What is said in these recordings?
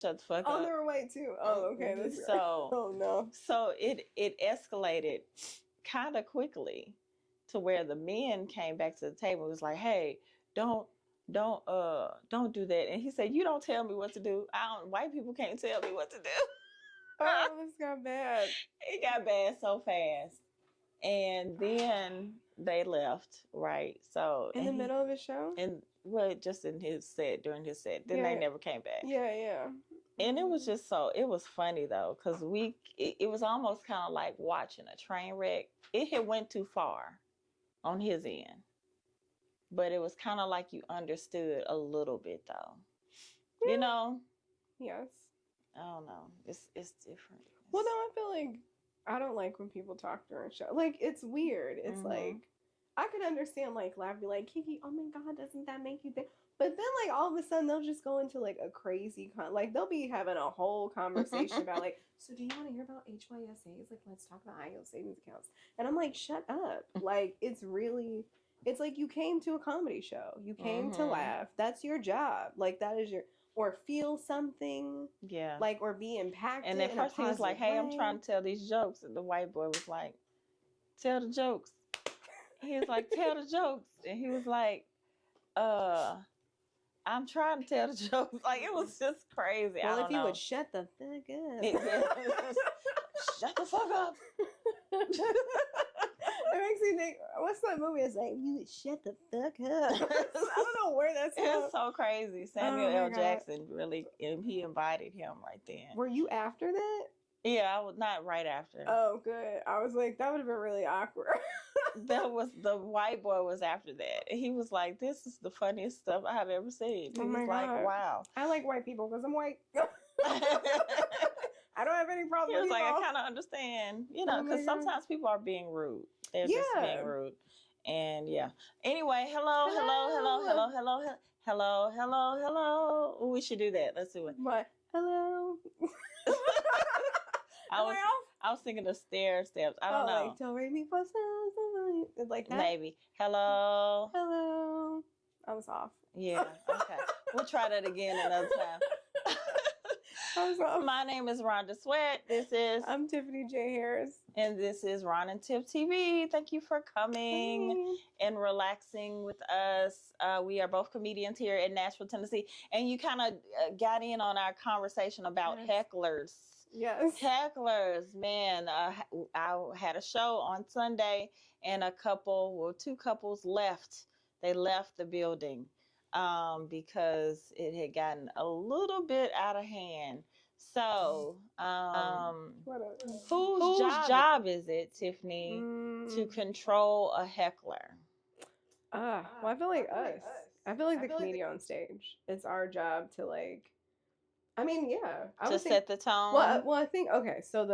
Shut the fuck Oh, up. they were white too. Oh, okay. That's right. So, Oh no. so it escalated kind of quickly to where the men came back to the table and was like, "Hey, don't don't do that." And he said, "You don't tell me what to do. I don't. White people can't tell me what to do." Oh, this got bad. It got bad so fast, and then they left. Right. So In the middle of a show. and well, just in his set during his set. Then they never came back. Yeah. And it was just it was funny though, because it was almost kind of like watching a train wreck. It had went too far on his end, but it was kind of like you understood a little bit though. Yeah. You know? Yes. I don't know. It's different. Well, no, I feel like I don't like when people talk during show. Like, it's weird. It's like, I could understand, like, laugh, be like, Kiki, oh my God, doesn't that make you think? But then, like, all of a sudden, they'll just go into, like, a crazy, like, they'll be having a whole conversation about, like, so do you want to hear about HYSAs? Like, let's talk about high yield savings accounts. And I'm like, shut up. Like, it's like you came to a comedy show. You came to laugh. That's your job. Like, that is your... Or feel something, like, or be impacted. And at first he was like, "Hey, I'm trying to tell these jokes," and the white boy was like, "Tell the jokes." He was like, "Tell the jokes," and he was like, I'm trying to tell the jokes." Like, it was just crazy. Well, I don't if you know. would shut the fuck up. Shut the fuck up. It makes me think, what's that movie? It's like, you would shut the fuck up. I don't know where that's from. It's so crazy. Samuel L. Jackson really, he invited him right then. Were you after that? Yeah, I was not right after. Oh, good. I was like, that would have been really awkward. That was the white boy was after that. He was like, "This is the funniest stuff I have ever seen." He was like, "Wow." I like white people because I'm white. I don't have any problem. He was like, "I kind of understand, you know, because sometimes people are being rude. They're just being rude." And yeah. Anyway, hello. Ooh, we should do that. Let's do it. What? Hello. I was thinking of stair steps. I don't know. Like, don't make me fuss. Like that? Maybe. Hello. I was off. Yeah. Okay. We'll try that again another time. My name is Rhonda Sweat. I'm Tiffany J. Harris. And this is Ron and Tiff TV. Thank you for coming and relaxing with us. We are both comedians here in Nashville, Tennessee. And you kind of got in on our conversation about hecklers. Yes. Hecklers, man. I had a show on Sunday and two couples left. They left the building because it had gotten a little bit out of hand. So, whose job is it, Tiffany, to control a heckler? Well, I feel like us. I feel like the comedian on stage. It's our job to, like, I mean, yeah. To set the tone? Well, I think, okay, so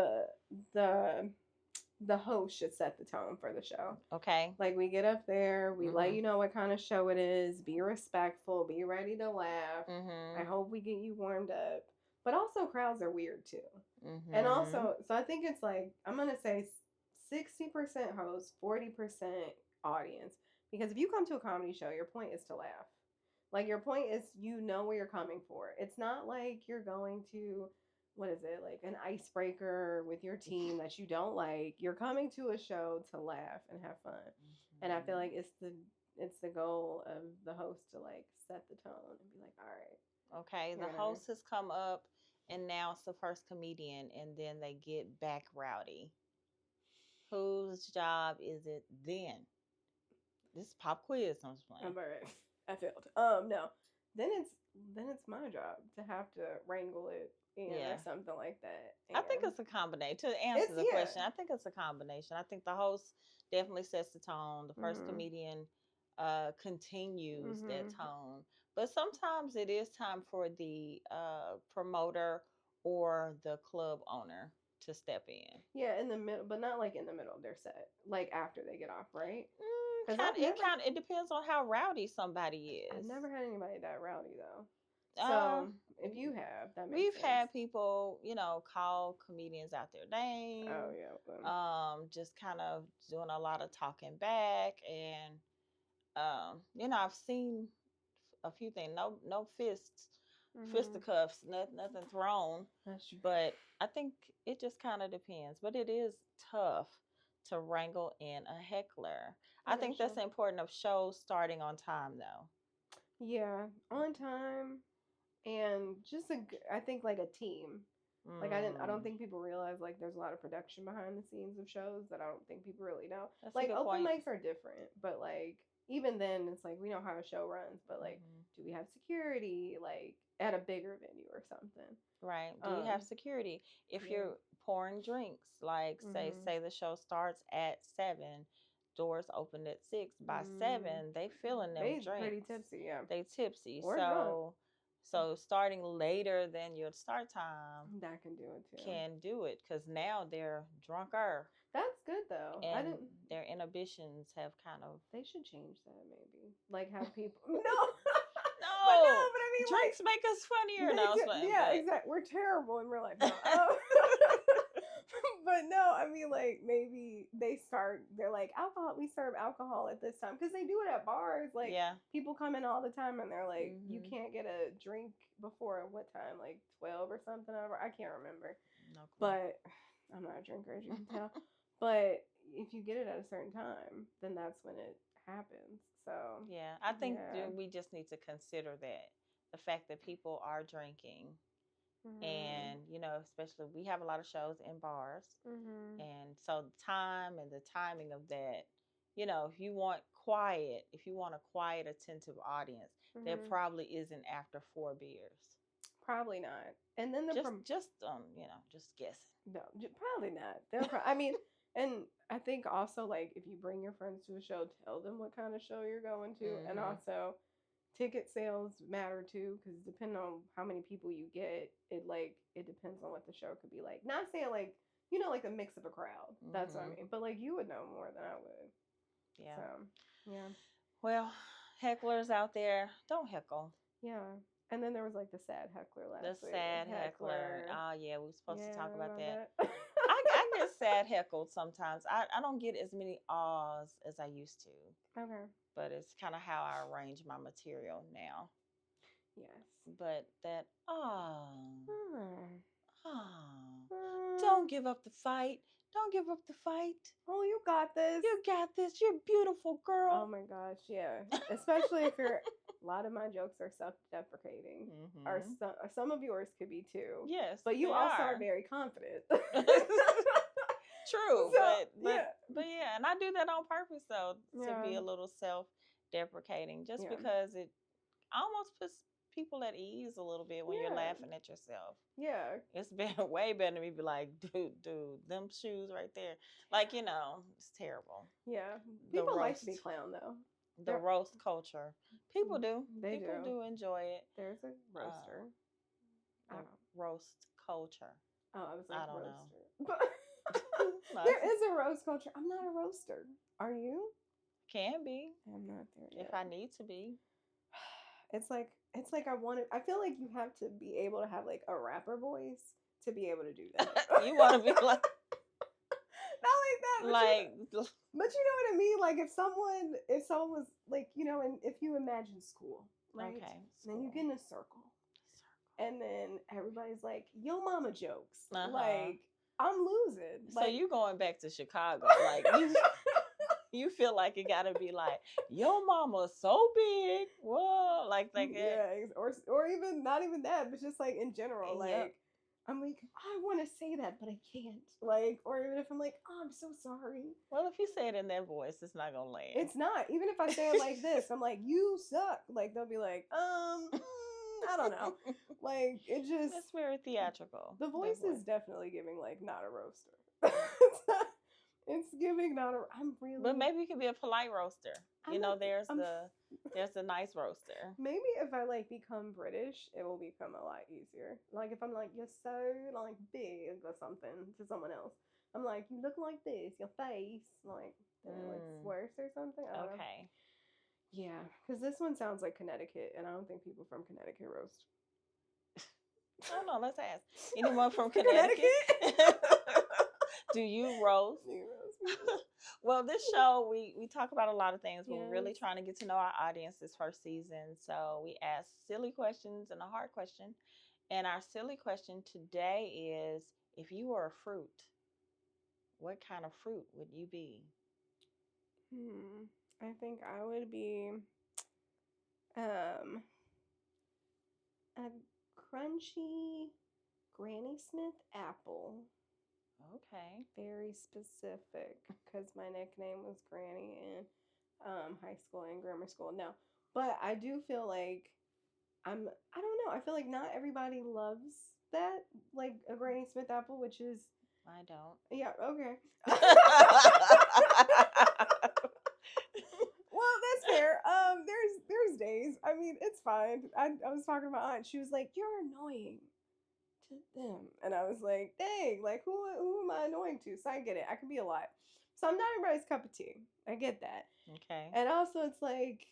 the host should set the tone for the show. Okay. Like, we get up there, we let you know what kind of show it is, be respectful, be ready to laugh. I hope we get you warmed up. But also, crowds are weird too. And also, so I think it's like, I'm going to say 60% host, 40% audience. Because if you come to a comedy show, your point is to laugh. Like, your point is, you know what you're coming for. It's not like you're going to, what is it, like an icebreaker with your team that you don't like. You're coming to a show to laugh and have fun. And I feel like it's the goal of the host to, like, set the tone and be like, all right. Okay, the host has come up, and now it's the first comedian, and then they get back rowdy. Whose job is it then? This is pop quiz. I'm just playing. I'm all right. I failed. No. Then it's my job to have to wrangle it or something like that. And I think it's a combination. To answer the question, I think it's a combination. I think the host definitely sets the tone. The first comedian continues that tone. But sometimes it is time for the promoter or the club owner to step in. Yeah, in the middle, but not like in the middle of their set. Like after they get off, right? It depends on how rowdy somebody is. I've never had anybody that rowdy though. So if you have, that makes sense. We've had people, you know, call comedians out their name. Oh yeah. Just kind of doing a lot of talking back, and you know, I've seen a few things. No fists. fisticuffs, nothing thrown. That's true. But I think it just kind of depends. But it is tough to wrangle in a heckler. I think that's important of shows starting on time, though. Yeah, on time, and just I think like a team. Like I don't think people realize like there's a lot of production behind the scenes of shows that I don't think people really know. That's like open point. mics are different, but like even then it's like we know how a show runs, but like do we have security like at a bigger venue or something? Right. Do you have security? If you're pouring drinks, like say the show starts at 7, doors open at 6. By 7, they filling them drinks. Pretty tipsy, yeah. They tipsy. Or drunk. So starting later than your start time, that can do it too. Can do it because now they're drunker. That's good though. And their inhibitions have kind of. They should change that maybe. Like have people. No. No, but I mean, drinks make us funnier. Yeah, exactly. We're terrible in real life. No. But no, I mean, like maybe they're like alcohol. We serve alcohol at this time because they do it at bars. Like people come in all the time and they're like, you can't get a drink before what time? Like 12 or something. I can't remember. No clue. But I'm not a drinker, as you can tell. But if you get it at a certain time, then that's when it happens. So yeah, I think we just need to consider that the fact that people are drinking, and especially we have a lot of shows in bars, and so the time and the timing of that, if you want a quiet, attentive audience, there probably isn't after 4 beers. Probably not. And then just guessing. No, probably not. I mean. And I think also, like, if you bring your friends to a show, tell them what kind of show you're going to. And also, ticket sales matter, too, because depending on how many people you get, it depends on what the show could be like. Not saying, like, like a mix of a crowd. That's what I mean. But, like, you would know more than I would. Yeah. So, yeah. Well, hecklers out there, don't heckle. Yeah. And then there was, like, the sad heckler last week. The sad heckler. Oh, yeah, we were supposed to talk about that. I get sad heckled sometimes. I don't get as many ahs as I used to. Okay. But it's kind of how I arrange my material now. Yes. But that, don't give up the fight. Don't give up the fight. Oh, you got this. You got this. You're a beautiful girl. Oh my gosh, yeah. Especially if you're. A lot of my jokes are self-deprecating. Or some of yours could be too. Yes, but you also are very confident. True, but yeah, and I do that on purpose though to be a little self-deprecating, just because it almost puts people at ease a little bit when you're laughing at yourself. Yeah, it's been way better to me be like, dude, them shoes right there, like it's terrible. Yeah, people like to be clown though. The roast culture, people do. People do enjoy it. There's a roaster. Roast culture. Oh, I was like, I don't know. There is a roast culture. I'm not a roaster. Are you? Can be. I'm not there yet. If I need to be. It's like I feel like you have to be able to have like a rapper voice to be able to do that. You want to be like. Not like that. Like. But you know what I mean? Like if someone was like, and if you imagine school, right? Okay. Then you get in a circle. And then everybody's like, yo mama jokes. Like, I'm losing. So you going back to Chicago. Like, you feel like it got to be like, yo mama's so big. Whoa. Like yeah. Or even, not even that, but just like in general. Like, I'm like, I want to say that, but I can't. Like, or even if I'm like, oh, I'm so sorry. Well, if you say it in that voice, it's not going to land. It's not. Even if I say it like this, I'm like, you suck. Like, they'll be like, I don't know. Like, it just. It's very theatrical. The voice is definitely giving, like, not a roaster. It's giving not a. I'm really. But maybe you can be a polite roaster. There's the nice roaster. Maybe if I, like, become British, it will become a lot easier. Like, if I'm like, you're so, like, big or something to someone else. I'm like, you look like this, your face. Like, it's worse or something. I don't know. Yeah, because this one sounds like Connecticut, and I don't think people from Connecticut roast. I don't know. Let's ask. Anyone from Connecticut? Do you roast? Well, this show we talk about a lot of things, but Yes. we're really trying to get to know our audience this first season. So we ask silly questions and a hard question. And our silly question today is, if you were a fruit, what kind of fruit would you be? I think I would be um a crunchy Granny Smith apple. Okay. Very specific because my nickname was Granny in high school and grammar school. No, but I do feel like I don't know. I feel like not everybody loves that, like a Granny Smith apple, which is I don't. yeah, okay. Well, that's fair. There's days. I mean, it's fine. I was talking to my aunt. She was like, "You're annoying to them," and I was like, "Dang, like who am I annoying to?" So I get it. I can be a lot. So I'm not everybody's cup of tea. I get that. Okay. And also, it's like,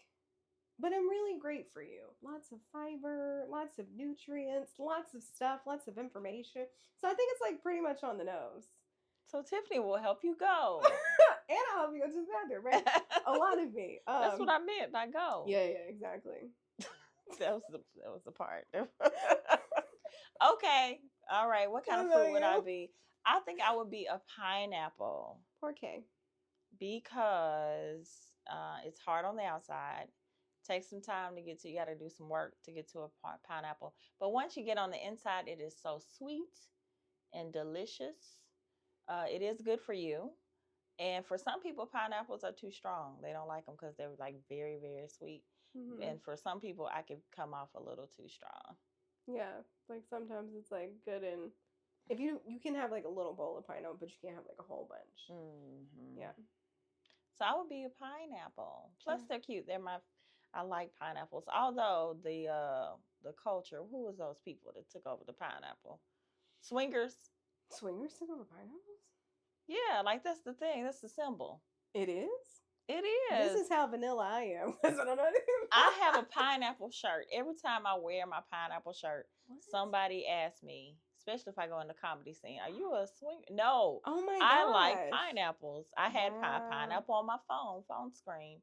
but I'm really great for you. Lots of fiber, lots of nutrients, lots of stuff, lots of information. So I think it's like pretty much on the nose. So Tiffany will help you go. And I'll help you go to the bathroom, right? A lot of me. That's what I meant by go. Yeah, exactly. that was the part. Okay. All right. What kind of fruit would I be? I think I would be a pineapple. Okay. Because it's hard on the outside. Takes some time to get to. You got to do some work to get to a pineapple. But once you get on the inside, it is so sweet and delicious. It is good for you. And for some people, pineapples are too strong. They don't like them because they're like very, very sweet. Mm-hmm. And for some people, I could come off a little too strong. Yeah, like sometimes it's like good and if you can have like a little bowl of pineapple, but you can't have like a whole bunch. Mm-hmm. Yeah. So I would be a pineapple. Plus, they're cute. I like pineapples. Although the culture, who was those people that took over the pineapple? Swingers. Swingers took over pineapples? Yeah, like that's the thing. That's the symbol. It is? It is. This is how vanilla I am. I have a pineapple shirt. Every time I wear my pineapple shirt, somebody asks me, especially if I go in the comedy scene, "Are you a swinger?" No. Oh my gosh. I like pineapples. I had pineapple on my phone screen.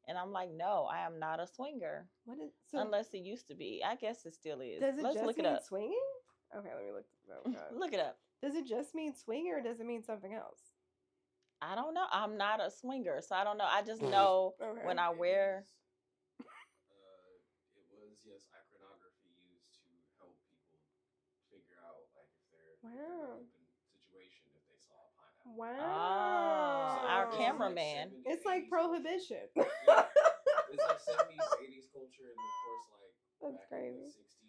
And I'm like, no, I am not a swinger. What is unless it used to be. I guess it still is. Does it Let's just look mean it up. Swinging? Okay, let me look. Oh, look it up. Does it just mean swing or does it mean something else? I don't know. I'm not a swinger, so I don't know. I just know when I wear. It was, yes, iconography used to help people figure out like if they're in an open situation if they saw a pineapple. Wow. Oh, our cameraman. It's like prohibition. Yeah. It's like 70s, 80s culture, and of course, like that's back crazy. In the 60s.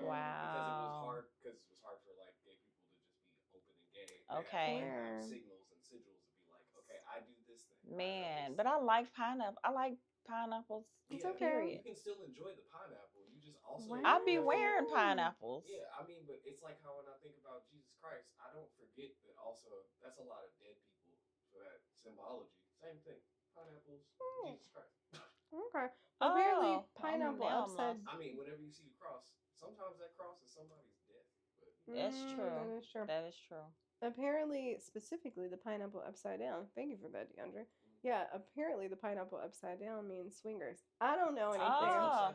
Wow. Because it was hard for like gay people to just be open and gay. Okay. Have signals and sigils to be like, okay, I do this thing. Man, but I like pineapple. I like pineapples. It's okay. You can still enjoy the pineapple. You just also. I'll be wearing pineapples. Yeah, I mean, but it's like how when I think about Jesus Christ, I don't forget that also that's a lot of dead people for that symbology. Same thing. Pineapples, Jesus Christ. Okay. Apparently, pineapple upside. I mean, whenever you see the cross, sometimes that cross is somebody's death. But that's true. That is true. That is true. Apparently, specifically, the pineapple upside down. Thank you for that, DeAndre. Yeah, apparently the pineapple upside down means swingers. I don't know anything. Oh,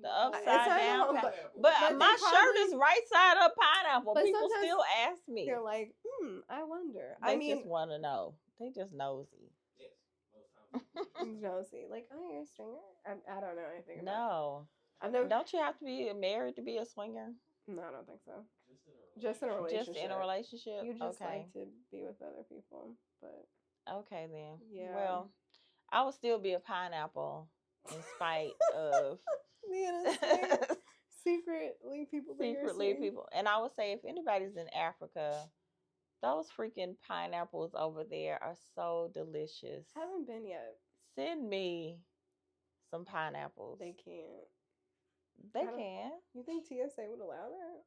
the upside down. But my shirt is right side up pineapple. People still ask me. They're like, I wonder. They just want to know. They just nosy. Yes, most times. Nosy. Like, oh, you're a swinger? I don't know anything about it. Don't you have to be married to be a swinger? No, I don't think so. Just in a relationship. Just in a relationship? You just like to be with other people, but... Okay, then. Yeah. Well, I would still be a pineapple in spite of... Secretly people. And I would say if anybody's in Africa, those freaking pineapples over there are so delicious. Haven't been yet. Send me some pineapples. They can't. They can. You think TSA would allow that?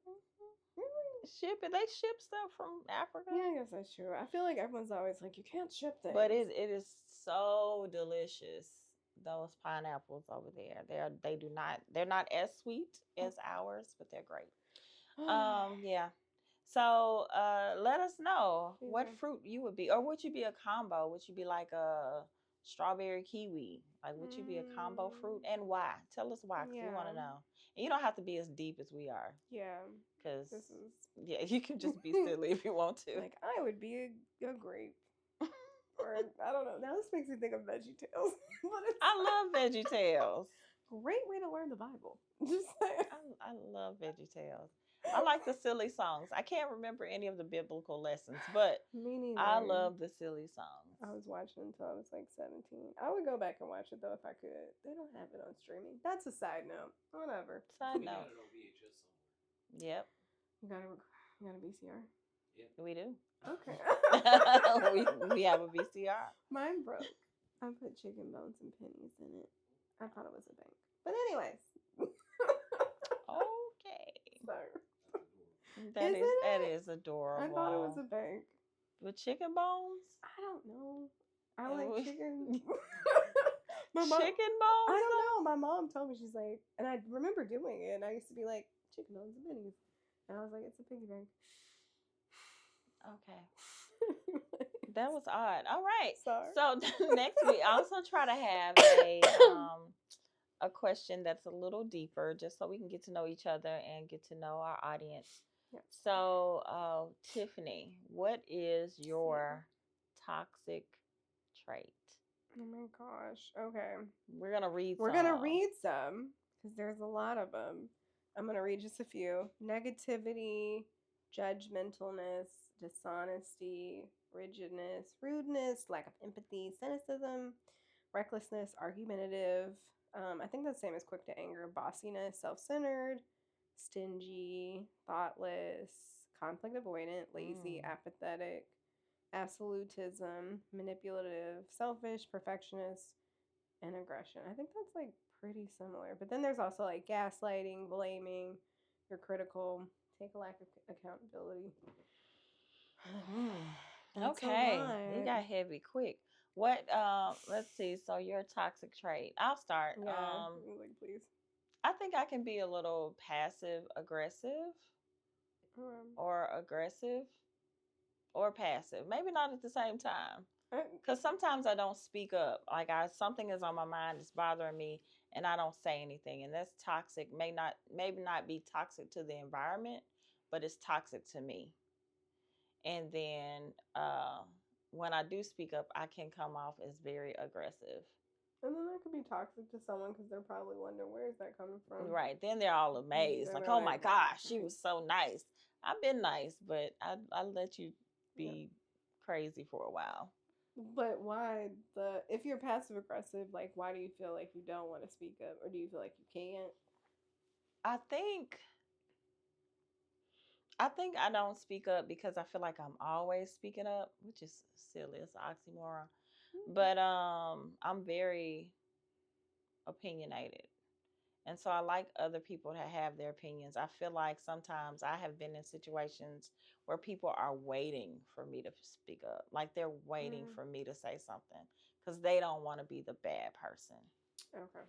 Really? Ship it. They ship stuff from Africa. Yeah, I guess that's true. I feel like everyone's always like, you can't ship things. But it is so delicious. Those pineapples over there. They're not as sweet as ours, but they're great. Yeah. So let us know what fruit you would be, or would you be a combo? Would you be like a strawberry kiwi? Like, would you be a combo fruit, and why? Tell us why, because we want to know. And you don't have to be as deep as we are. Yeah. Because you can just be silly if you want to. Like, I would be a grape. Or I don't know. Now this makes me think of VeggieTales. I love VeggieTales. Great way to learn the Bible. Just saying. I love VeggieTales. I like the silly songs. I can't remember any of the biblical lessons, but me neither. I love the silly songs. I was watching until I was like 17. I would go back and watch it though if I could. They don't have it on streaming. That's a side note. Whatever. Side note. Yep. You got a VCR? Yep. We do. Okay. we have a VCR. Mine broke. I put chicken bones and pennies in it. I thought it was a bank. But anyways. Okay. Sorry. That is adorable. I thought it was a bank. With chicken bones? I don't know. I like chicken. Chicken bones? I don't know. My mom told me, she's like, and I remember doing it, and I used to be like, chicken bones and pennies. And I was like, it's a piggy bank. Okay. That was odd. All right. Sorry. So next week, I also try to have a question that's a little deeper, just so we can get to know each other and get to know our audience. Yep. So, Tiffany, what is your toxic trait? Oh my gosh. Okay. We're going to read some. We're going to read some because there's a lot of them. I'm going to read just a few. Negativity, judgmentalness, dishonesty, rigidness, rudeness, lack of empathy, cynicism, recklessness, argumentative. I think that's the same as quick to anger, bossiness, self-centered, stingy, thoughtless, conflict avoidant, lazy, apathetic, absolutism, manipulative, selfish, perfectionist, and aggression. I think that's like pretty similar. But then there's also like gaslighting, blaming, you're critical, take a lack of accountability. Okay. You got heavy quick. What let's see, so your toxic trait. I'll start. Yeah, like please. I think I can be a little passive aggressive. Or aggressive or passive. Maybe not at the same time. Because sometimes I don't speak up. Like something is on my mind, it's bothering me, and I don't say anything. And that's toxic. Maybe not be toxic to the environment, but it's toxic to me. And then when I do speak up, I can come off as very aggressive. And then that could be toxic to someone because they're probably wondering, where is that coming from? Right. Then they're all amazed. Like, oh my gosh, she was so nice. I've been nice, but I let you be crazy for a while. But why if you're passive aggressive, like why do you feel like you don't want to speak up, or do you feel like you can't? I think I don't speak up because I feel like I'm always speaking up, which is silly. It's an oxymoron. But I'm very opinionated. And so I like other people to have their opinions. I feel like sometimes I have been in situations where people are waiting for me to speak up. Like they're waiting for me to say something because they don't want to be the bad person. Okay.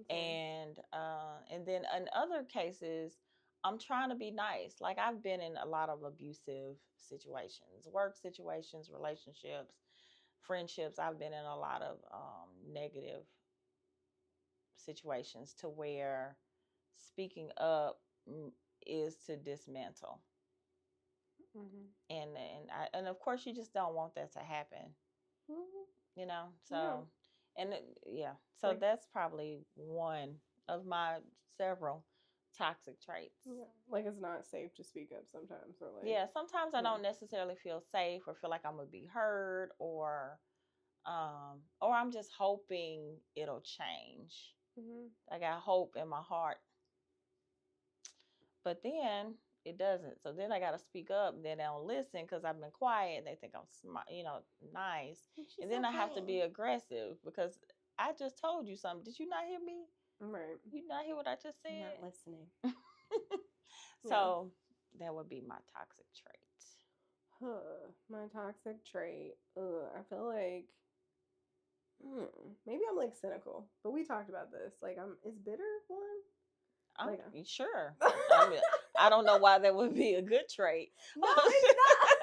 And then in other cases, I'm trying to be nice. Like I've been in a lot of abusive situations, work situations, relationships, friendships. I've been in a lot of negative situations to where speaking up is to dismantle. And of course you just don't want that to happen. You know, so so like, that's probably one of my several toxic traits. Like it's not safe to speak up sometimes, or like sometimes I don't necessarily feel safe or feel like I'm gonna be heard, or I'm just hoping it'll change. I got hope in my heart, but then it doesn't. So then I got to speak up. And then they don't listen because I've been quiet. They think I'm smart, nice. And then I have to be aggressive because I just told you something. Did you not hear me? Right. You not hear what I just said? I'm not listening. So that would be my toxic trait. My toxic trait. I feel like maybe I'm like cynical, but we talked about this. Like, is bitter one? Like, sure. I mean, I don't know why that would be a good trait. No, it's not.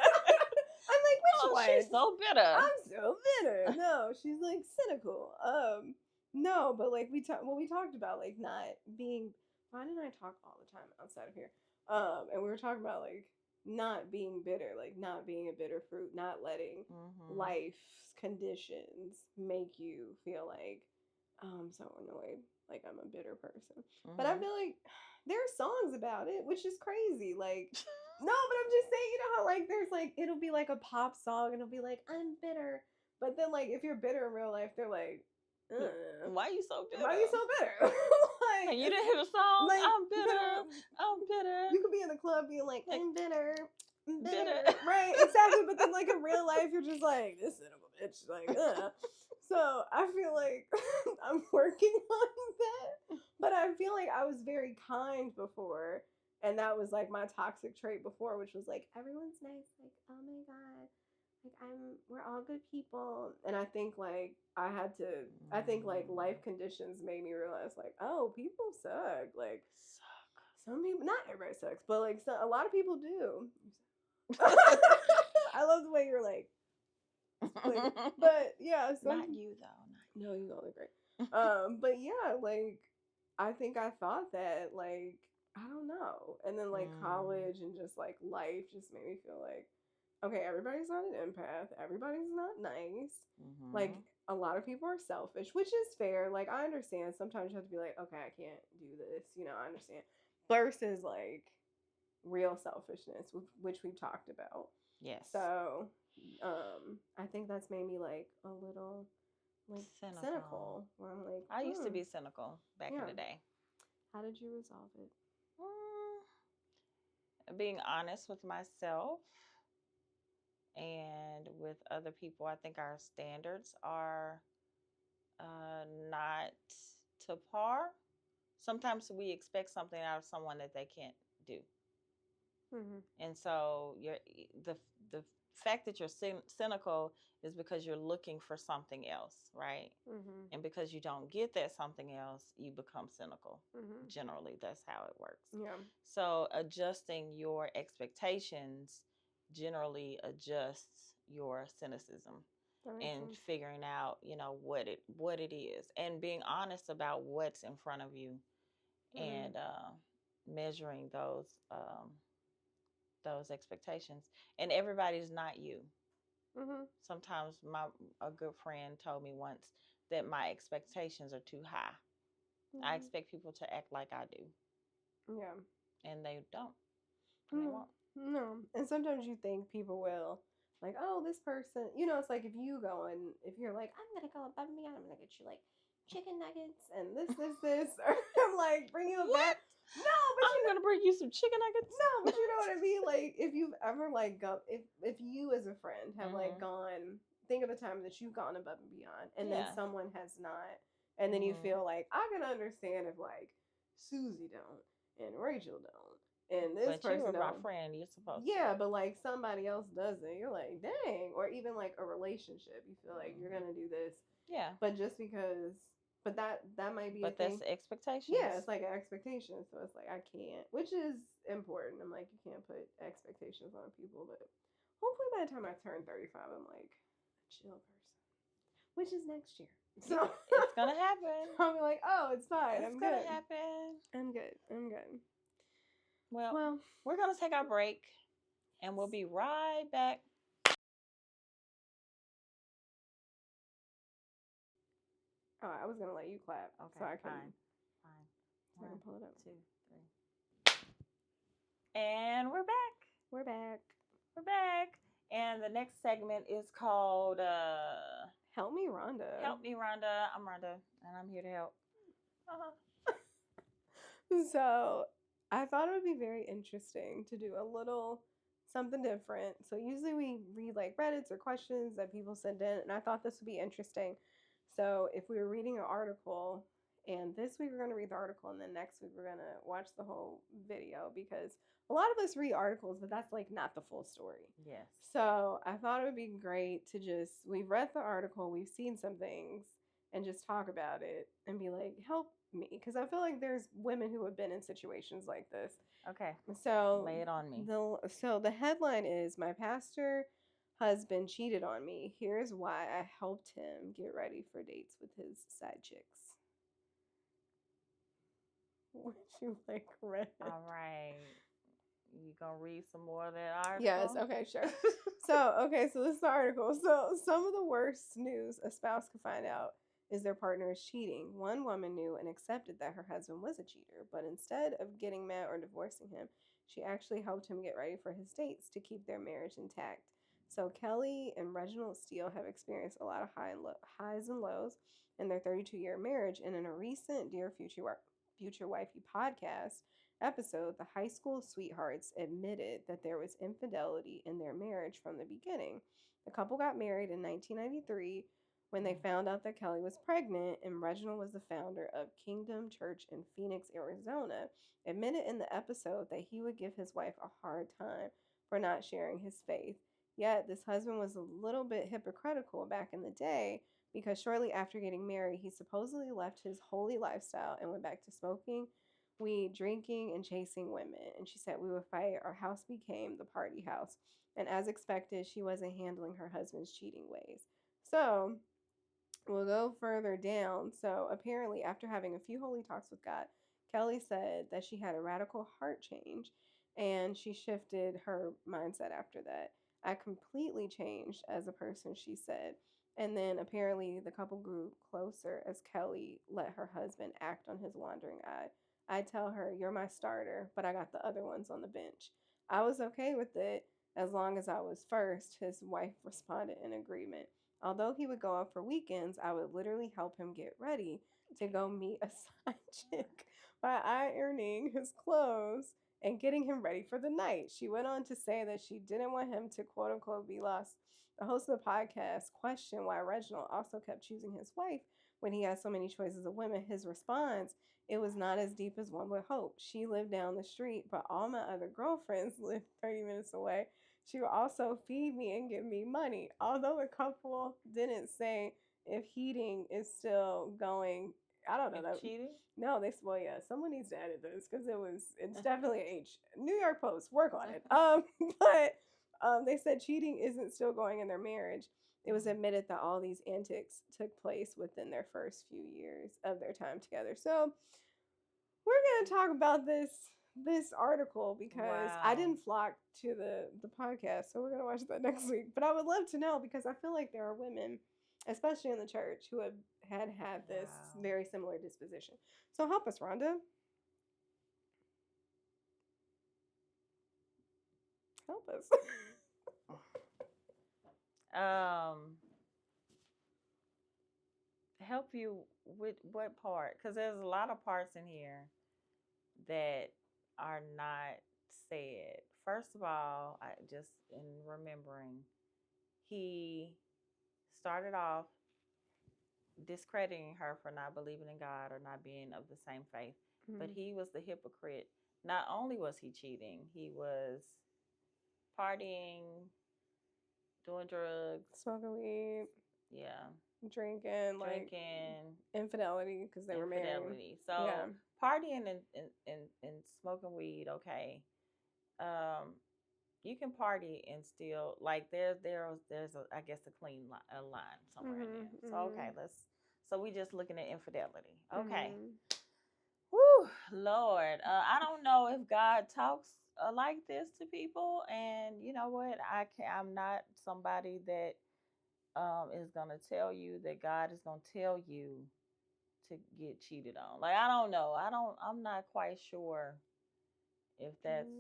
I'm like, which one? She's so bitter. I'm so bitter. No, she's like cynical. No, but like we talked about like not being. Why didn't I talk all the time outside of here? And we were talking about like not being bitter, like not being a bitter fruit, not letting life's conditions make you feel like, oh, I'm so annoyed, like I'm a bitter person. But I feel like there are songs about it, which is crazy. Like, no, but I'm just saying, you know how like there's like it'll be like a pop song and it'll be like I'm bitter, but then like if you're bitter in real life, they're like, why are you so bitter? Why are you so bitter? Like, you didn't hear the song? Like, I'm bitter. I'm bitter. You could be in the club being like, I'm bitter. I'm bitter. Right, exactly. But then like in real life, you're just like, this cynical bitch. Like, So I feel like I'm working on that. But I feel like I was very kind before. And that was like my toxic trait before, which was like, everyone's nice. Like, oh my God. Like we're all good people. And I think like life conditions made me realize like, oh, people suck. Like some people, not everybody sucks, but like a lot of people do. I love the way you're like but yeah, not you though. No, you all are great. But yeah, like I think I thought that like I don't know, and then like college and just like life just made me feel like, okay, everybody's not an empath. Everybody's not nice. Like a lot of people are selfish, which is fair. Like I understand. Sometimes you have to be like, okay, I can't do this. You know, I understand. Versus like real selfishness, which we've talked about. Yes. So, I think that's made me like a little like cynical. Where I'm like, I used to be cynical back in the day. How did you resolve it? Being honest with myself and with other people. I think our standards are not to par. Sometimes we expect something out of someone that they can't do. And so the fact that you're cynical is because you're looking for something else, right? And because you don't get that something else, you become cynical. Generally, that's how it works. Yeah. So adjusting your expectations generally adjusts your cynicism and figuring out, you know, what it is, and being honest about what's in front of you, and measuring those expectations. And everybody's not you. Sometimes a good friend told me once that my expectations are too high. I expect people to act like I do. Yeah. And they don't. And they won't. No. And sometimes you think people will. Like, oh, this person, you know, it's like if you're like, I'm going to go above and beyond, I'm going to get you like chicken nuggets and this, or I'm like, bring you back. No, but I'm going to bring you some chicken nuggets. No, but you know what I mean? Like, if you've ever like if you as a friend have like gone, think of a time that you've gone above and beyond and then someone has not. And then you feel like, I can understand if like Susie don't and Rachel don't. And this person, you were my friend, you're supposed to. Yeah, but like somebody else doesn't. You're like, dang. Or even like a relationship, you feel like you're gonna do this. Yeah. But just because, but that might be. But that's expectations. Yeah, it's like an expectation. So it's like I can't, which is important. I'm like, you can't put expectations on people. But hopefully by the time I turn 35, I'm like a chill person, which is next year. So it's gonna happen. I'll be like, oh, it's fine. It's gonna happen. I'm good. Well, we're going to take our break, and we'll be right back. Oh, I was going to let you clap. Okay, so I can, fine. So I can pull it up. 2, 3. And we're back. And the next segment is called Help Me, Rhonda. Help Me, Rhonda. I'm Rhonda, and I'm here to help. So I thought it would be very interesting to do a little something different. So usually we read like Reddits or questions that people send in, and I thought this would be interesting. So if we were reading an article, and this week we're going to read the article, and then next week we're going to watch the whole video, because a lot of us read articles, but that's like not the full story. Yes. So I thought it would be great to we've read the article, we've seen some things, and just talk about it and be like, help me, because I feel like there's women who have been in situations like this. Okay. So lay it on me. The headline is, "My pastor husband cheated on me. Here's why I helped him get ready for dates with his side chicks." Would you like read? All right. You gonna read some more of that article? Yes, okay, sure. So this is the article. So, some of the worst news a spouse could find out is their partner is cheating. One woman knew and accepted that her husband was a cheater, but instead of getting mad or divorcing him, she actually helped him get ready for his dates to keep their marriage intact. So, Kelly and Reginald Steele have experienced a lot of highs and lows in their 32-year marriage, and in a recent Dear Future Wifey podcast episode, the high school sweethearts admitted that there was infidelity in their marriage from the beginning. The couple got married in 1993 when they found out that Kelly was pregnant, and Reginald was the founder of Kingdom Church in Phoenix, Arizona, admitted in the episode that he would give his wife a hard time for not sharing his faith. Yet, this husband was a little bit hypocritical back in the day because shortly after getting married, he supposedly left his holy lifestyle and went back to smoking weed, drinking, and chasing women. And she said, "We would fight. Our house became the party house." And as expected, she wasn't handling her husband's cheating ways. So we'll go further down. So apparently, after having a few holy talks with God, Kelly said that she had a radical heart change and she shifted her mindset after that. "I completely changed as a person," she said. And then apparently the couple grew closer as Kelly let her husband act on his wandering eye. "I tell her, 'You're my starter, but I got the other ones on the bench.' I was okay with it as long as I was first," his wife responded in agreement. "Although he would go out for weekends, I would literally help him get ready to go meet a side chick by ironing his clothes and getting him ready for the night." She went on to say that she didn't want him to quote unquote be lost. The host of the podcast questioned why Reginald also kept choosing his wife when he had so many choices of women. His response: "It was not as deep as one would hope. She lived down the street, but all my other girlfriends lived 30 minutes away. She would also feed me and give me money." Although the couple didn't say if heating is still going. I don't know that. Cheating? No, yeah, someone needs to edit this because it's definitely H. New York Post, work on it. But they said cheating isn't still going in their marriage. It was admitted that all these antics took place within their first few years of their time together. So we're going to talk about this article because I didn't flock to the podcast, so we're going to watch that next week. But I would love to know because I feel like there are women, especially in the church, who have had this very similar disposition. So help us, Rhonda. Help us. Help you with what part? Because there's a lot of parts in here that are not said. First of all, I just in remembering, he started off discrediting her for not believing in God or not being of the same faith. Mm-hmm. But he was the hypocrite. Not only was he cheating, he was partying, doing drugs, smoking weed. Yeah. Drinking, infidelity because they were married. So partying and smoking weed, okay. You can party and still there's a, I guess, a clean line somewhere in there. So okay, so we just looking at infidelity. Okay. Woo, Lord, I don't know if God talks like this to people, and you know what? I'm not somebody that is gonna tell you that God is gonna tell you to get cheated on. I don't know. I'm not quite sure if that's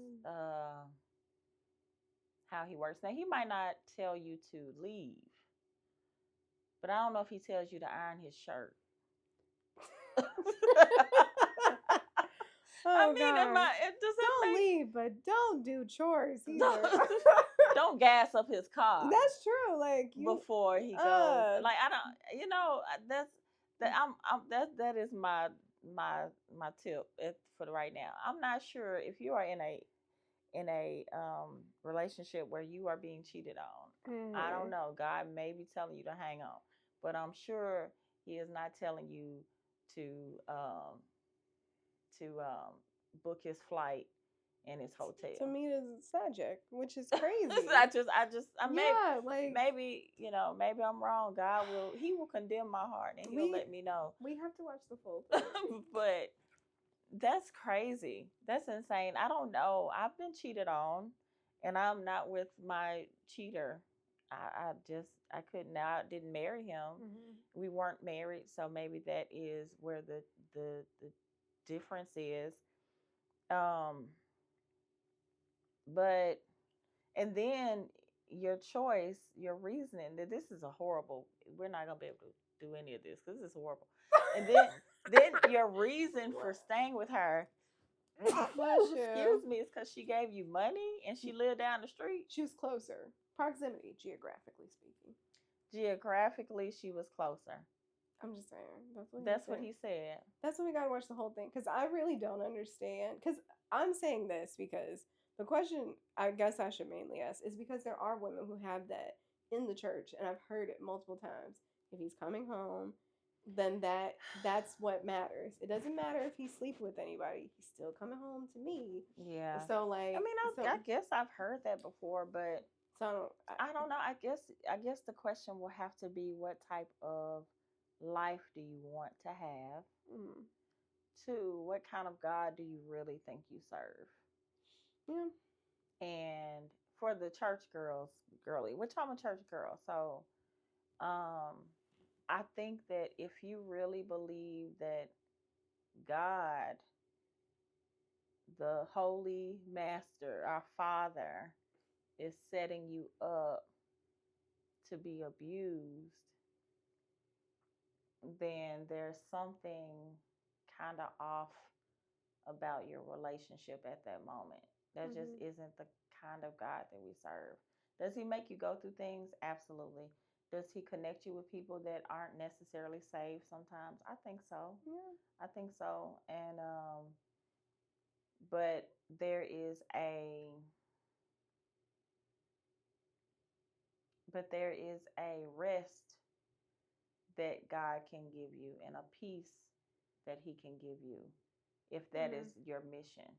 how he works. Now, he might not tell you to leave, but I don't know if he tells you to iron his shirt. Oh, don't leave, but don't do chores either. Don't gas up his car. That's true. Before he goes, I don't, that is my tip for right now. I'm not sure if you are in a relationship where you are being cheated on. Mm-hmm. I don't know. God may be telling you to hang on, but I'm sure he is not telling you to book his flight and his hotel. To meet his subject, which is crazy. Maybe maybe I'm wrong. God he will condemn my heart and he'll let me know. We have to watch the full thing. But that's crazy. That's insane. I don't know. I've been cheated on, and I'm not with my cheater. I couldn't. I didn't marry him. Mm-hmm. We weren't married, so maybe that is where the difference is. But and then your choice, your reasoning. That this is a horrible. We're not gonna be able to do any of this because this is horrible. And then your reason for staying with her. Excuse me, it's because she gave you money and she lived down the street. She was closer. Proximity, geographically speaking. Geographically, she was closer. I'm just saying. That's what he said. That's why we gotta watch the whole thing. Because I really don't understand. Because I'm saying this because the question I guess I should mainly ask is because there are women who have that in the church, and I've heard it multiple times. If he's coming home, then that's what matters. It doesn't matter if he's sleeping with anybody. He's still coming home to me. Yeah. So like, I guess I've heard that before, but I don't know. I guess the question will have to be what type of life do you want to have? Mm-hmm. 2, what kind of God do you really think you serve? Yeah. And for the church girly, which I'm a church girl, so I think that if you really believe that God, the Holy Master, our Father, is setting you up to be abused, then there's something kind of off about your relationship at that moment. That mm-hmm. just isn't the kind of God that we serve. Does he make you go through things? Absolutely. Does he connect you with people that aren't necessarily saved sometimes? I think so. Yeah. I think so. And but there is a rest that God can give you and a peace that he can give you if that mm-hmm. is your mission.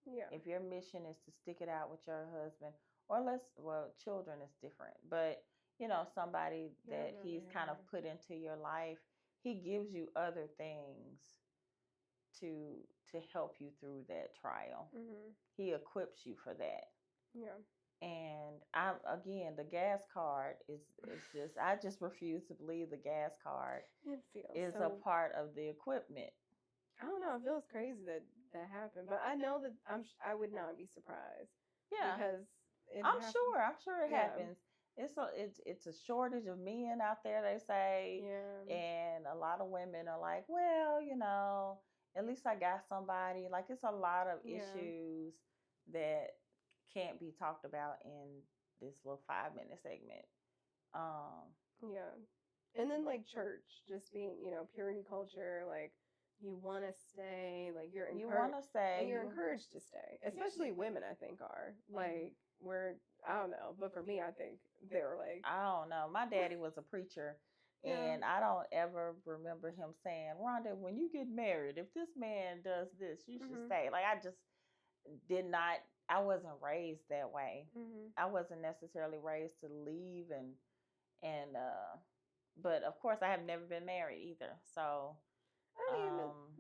Yeah. If your mission is to stick it out with your husband, or children is different, but somebody that he's kind of put into your life, he gives you other things to help you through that trial. Mm-hmm. He equips you for that. Yeah. And the gas card is just, I just refuse to believe the gas card is a part of the equipment. I don't know. It feels crazy that happened, but I know that I would not be surprised. Yeah, because I'm sure it happens. It's a shortage of men out there, they say. Yeah. And a lot of women are like, well, at least I got somebody. Like, it's a lot of issues that can't be talked about in this little 5-minute segment. Yeah. And then like church, just being, purity culture, like you want to stay, like you're encouraged to stay. Especially women, I think, are like I don't know, but for me, I think they're like, I don't know. My daddy was a preacher. Yeah. And I don't ever remember him saying, Rhonda, when you get married, if this man does this, you should mm-hmm. stay. Like, I just I wasn't raised that way. Mm-hmm. I wasn't necessarily raised to leave but of course I have never been married either. So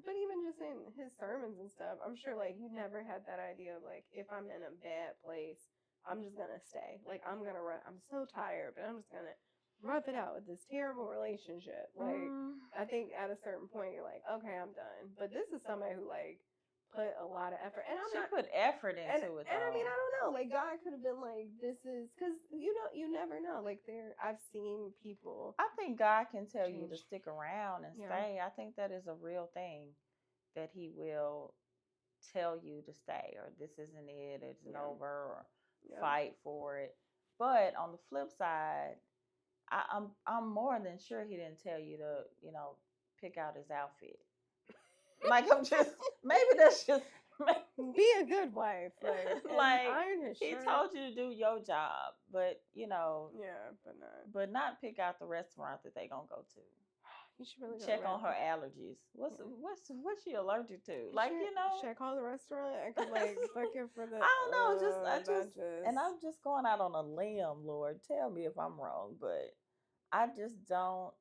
but even just in his sermons and stuff, I'm sure like you never had that idea of like, if I'm in a bad place, I'm just gonna stay. Like I'm gonna run. I'm so tired, but I'm just gonna rough it out with this terrible relationship. Like I think at a certain point you're like, okay, I'm done. But this is somebody who like put a lot of effort, and she put effort into it. And I mean, I don't know. Like God could have been like, this is because you never know. Like I've seen people. I think God can tell you to stick around and stay. I think that is a real thing, that He will tell you to stay, or this isn't it, it's over, or fight for it. But on the flip side, I'm more than sure He didn't tell you to pick out his outfit. Like, I'm just, maybe that's just be a good wife. Like iron his shirt. He told you to do your job, but but not pick out the restaurant that they gonna go to. You should really check on her allergies. What's she allergic to? Like, should I call the restaurant? I could book it for the. I don't know. And I'm just going out on a limb, Lord. Tell me if I'm wrong, but I just don't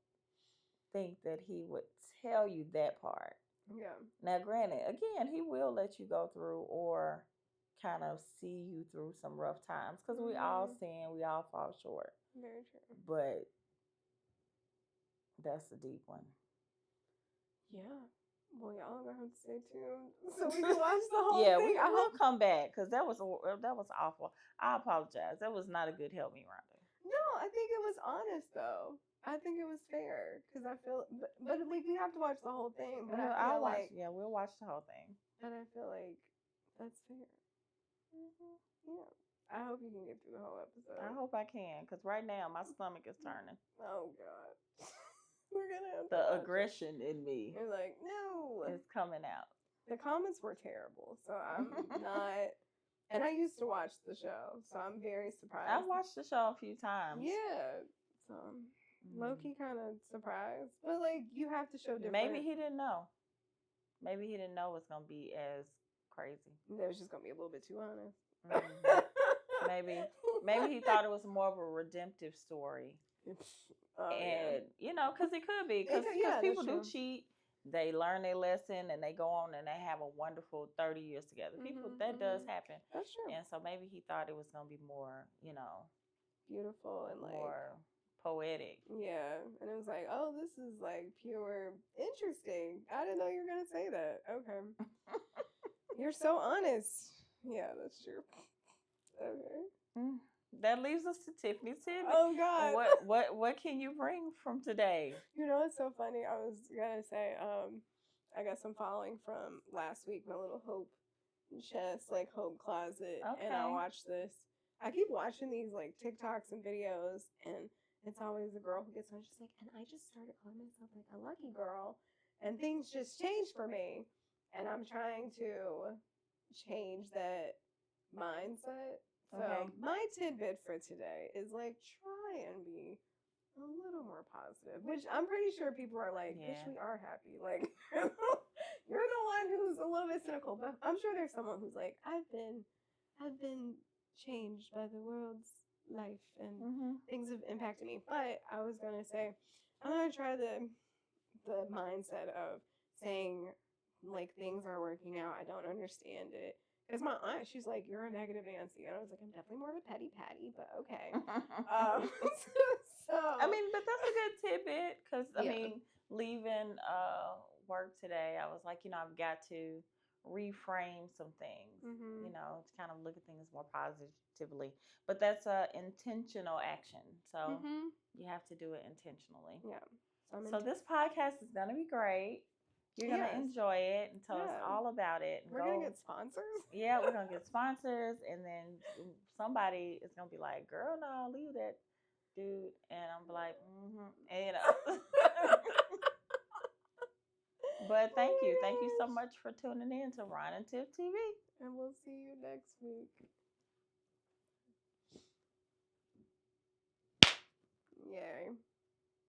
think that he would tell you that part. Yeah. Now, granted, again, he will let you go through or kind of see you through some rough times because we all sin, we all fall short. Very true. But that's a deep one. Yeah. Well, y'all gonna have to stay tuned so we can watch the whole thing. Yeah, we'll come back because that was awful. I apologize. That was not a good help me, Rhonda. No, I think it was honest though. I think it was fair because I feel, but we have to watch the whole thing. But I'll watch. Yeah, we'll watch the whole thing. And I feel like that's fair. Yeah. I hope you can get through the whole episode. I hope I can because right now my stomach is turning. Oh God. We're gonna have the aggression in me. You're like, no, it's coming out. The comments were terrible, so I'm not. And I used to watch the show, so I'm very surprised. I've watched the show a few times. Yeah, so low-key kind of surprised, but you have to show different. Maybe he didn't know. Maybe he didn't know it's gonna be as crazy. It was just gonna be a little bit too honest. Maybe he thought it was more of a redemptive story. And because it could be because people do cheat, they learn their lesson and they go on and they have a wonderful 30 years together. People that does happen. That's true. And so maybe he thought it was gonna be more beautiful and more poetic. Yeah, and it was like, oh, this is pure interesting. I didn't know you were gonna say that. Okay. You're so honest. Yeah, that's true. Okay. That leaves us to Tiffany. Oh God! What can you bring from today? It's so funny. I was gonna say, I got some following from last week. My little Hope chest, Hope closet, and I watched this. I keep watching these TikToks and videos, and it's always a girl who gets on. She's like, and I just started calling myself a lucky girl, and things just changed for me, and I'm trying to change that mindset. So my tidbit for today is try and be a little more positive, which I'm pretty sure people are bitch, we are happy. You're the one who's a little bit cynical, but I'm sure there's someone who's I've been changed by the world's life and things have impacted me. But I was gonna say, I'm gonna try the mindset of saying things are working out. I don't understand it. Because my aunt, she's like, you're a negative Nancy. And I was like, I'm definitely more of a petty Patty, but okay. But that's a good tidbit. Because, leaving work today, I was like, I've got to reframe some things, to kind of look at things more positively. But that's intentional action. So you have to do it intentionally. Yeah. So this podcast is going to be great. You're going to enjoy it and tell us all about it. We're going to get sponsors. Yeah, we're going to get sponsors. And then somebody is going to be like, girl, no, leave that dude. And I'm like, And, But thank you. Thank you so much for tuning in to Ron and Tiff TV. And we'll see you next week.